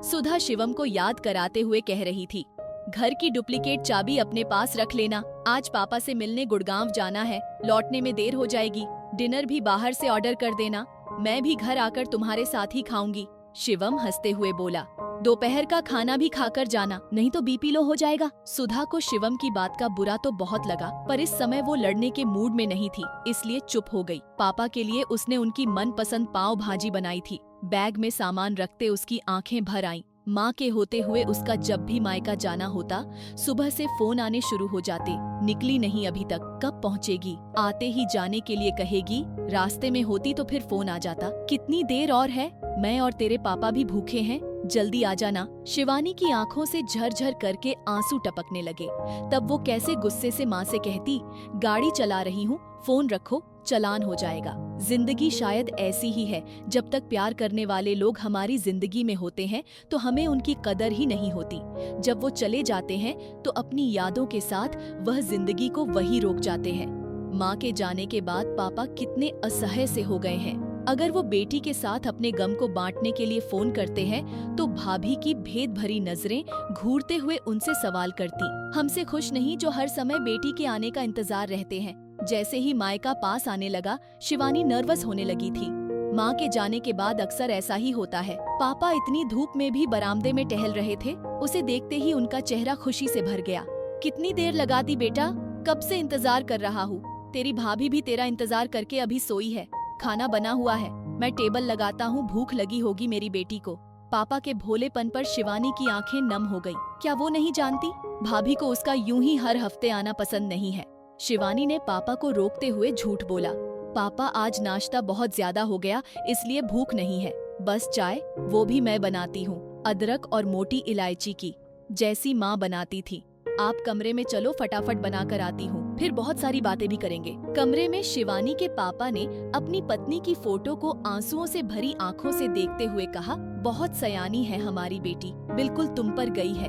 सुधा शिवम को याद कराते हुए कह रही थी, घर की डुप्लीकेट चाबी अपने पास रख लेना। आज पापा से मिलने गुड़गांव जाना है, लौटने में देर हो जाएगी। डिनर भी बाहर से ऑर्डर कर देना, मैं भी घर आकर तुम्हारे साथ ही खाऊंगी। शिवम हंसते हुए बोला, दोपहर का खाना भी खाकर जाना, नहीं तो बीपी लो हो जाएगा। सुधा को शिवम की बात का बुरा तो बहुत लगा, पर इस समय वो लड़ने के मूड में नहीं थी, इसलिए चुप हो गई। पापा के लिए उसने उनकी मनपसंद पाव भाजी बनाई थी। बैग में सामान रखते उसकी आंखें भर आईं। माँ के होते हुए उसका जब भी मायका जाना होता, सुबह से फोन आने शुरू हो जाते। निकली नहीं अभी तक, कब पहुँचेगी? आते ही जाने के लिए कहेगी, रास्ते में होती तो फिर फोन आ जाता। कितनी देर और है? मैं और तेरे पापा भी भूखे हैं, जल्दी आ जाना। शिवानी की आंखों से झरझर करके आंसू टपकने लगे। तब वो कैसे गुस्से से माँ से कहती, गाड़ी चला रही हूँ, फोन रखो, चालान हो जाएगा। जिंदगी शायद ऐसी ही है, जब तक प्यार करने वाले लोग हमारी जिंदगी में होते हैं तो हमें उनकी कदर ही नहीं होती। जब वो चले जाते हैं तो अपनी यादों के साथ वह जिंदगी को वही रोक जाते हैं। माँ के जाने के बाद पापा कितने असह्य से हो गए हैं। अगर वो बेटी के साथ अपने गम को बांटने के लिए फोन करते हैं तो भाभी की भेद भरी नजरें घूरते हुए उनसे सवाल करती, हमसे खुश नहीं जो हर समय बेटी के आने का इंतजार रहते हैं। जैसे ही मायका पास आने लगा, शिवानी नर्वस होने लगी थी। माँ के जाने के बाद अक्सर ऐसा ही होता है। पापा इतनी धूप में भी बरामदे में टहल रहे थे, उसे देखते ही उनका चेहरा खुशी से भर गया। कितनी देर लगा दी बेटा, कब से इंतजार कर रहा हूँ। तेरी भाभी भी तेरा इंतजार करके अभी सोई है। खाना बना हुआ है, मैं टेबल लगाता हूँ, भूख लगी होगी मेरी बेटी को। पापा के भोलेपन पर शिवानी की आंखें नम हो गई। क्या वो नहीं जानती, भाभी को उसका यूं ही हर हफ्ते आना पसंद नहीं है। शिवानी ने पापा को रोकते हुए झूठ बोला, पापा आज नाश्ता बहुत ज्यादा हो गया, इसलिए भूख नहीं है, बस चाय, वो भी मैं बनाती हूँ, अदरक और मोटी इलायची की, जैसी माँ बनाती थी। आप कमरे में चलो, फटाफट बनाकर आती हूँ, फिर बहुत सारी बातें भी करेंगे। कमरे में शिवानी के पापा ने अपनी पत्नी की फोटो को आंसुओं से भरी आंखों से देखते हुए कहा, बहुत सयानी है हमारी बेटी, बिल्कुल तुम पर गई है।